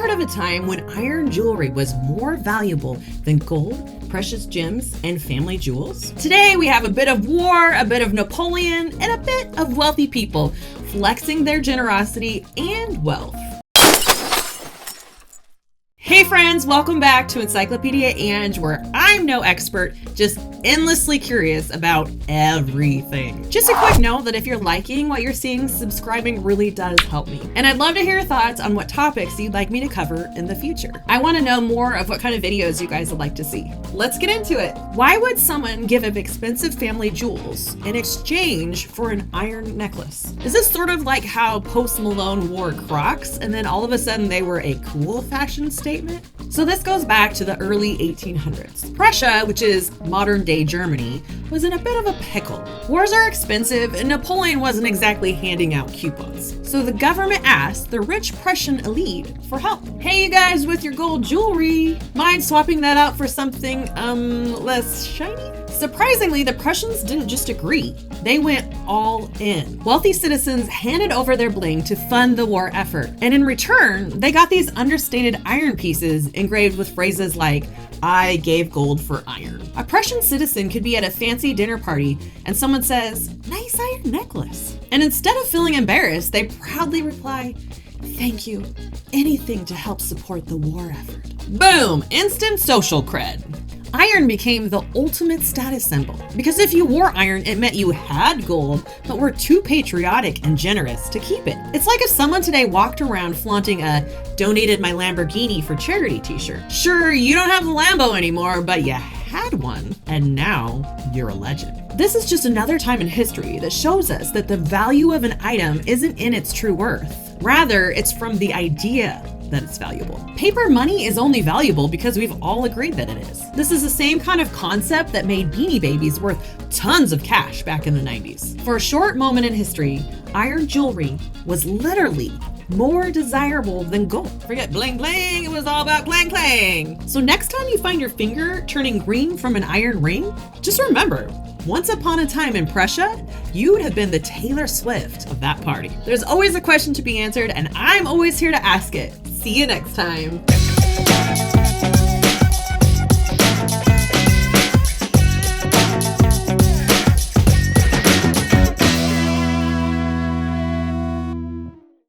heard of a time when iron jewelry was more valuable than gold, precious gems, and family jewels? Today we have a bit of war, a bit of Napoleon, and a bit of wealthy people flexing their generosity and wealth. Hey friends, welcome back to Encyclopedia Ange, where I'm no expert, just endlessly curious about everything. Just a quick note that if you're liking what you're seeing, subscribing really does help me. And I'd love to hear your thoughts on what topics you'd like me to cover in the future. I want to know more of what kind of videos you guys would like to see. Let's get into it. Why would someone give up expensive family jewels in exchange for an iron necklace? Is this sort of like how Post Malone wore Crocs and then all of a sudden they were a cool fashion statement? So this goes back to the early 1800s. Prussia, which is modern day Germany, was in a bit of a pickle. Wars are expensive and Napoleon wasn't exactly handing out coupons. So the government asked the rich Prussian elite for help. Hey, you guys with your gold jewelry, mind swapping that out for something less shiny? Surprisingly, the Prussians didn't just agree, they went all in. Wealthy citizens handed over their bling to fund the war effort, and in return, they got these understated iron pieces engraved with phrases like, "I gave gold for iron." A Prussian citizen could be at a fancy dinner party and someone says, "Nice iron necklace." And instead of feeling embarrassed, they proudly reply, "Thank you. Anything to help support the war effort." Boom! Instant social cred. Iron became the ultimate status symbol because if you wore iron, it meant you had gold, but were too patriotic and generous to keep it. It's like if someone today walked around flaunting a "donated my Lamborghini for charity" t-shirt. Sure, you don't have the Lambo anymore, but you had one, and now you're a legend. This is just another time in history that shows us that the value of an item isn't in its true worth. Rather, it's from the idea that it's valuable. Paper money is only valuable because we've all agreed that it is. This is the same kind of concept that made Beanie Babies worth tons of cash back in the 90s. For a short moment in history, iron jewelry was literally more desirable than gold. Forget bling bling, it was all about clang clang. So next time you find your finger turning green from an iron ring, just remember, once upon a time in Prussia, you'd have been the Taylor Swift of that party. There's always a question to be answered, and I'm always here to ask it. See you next time.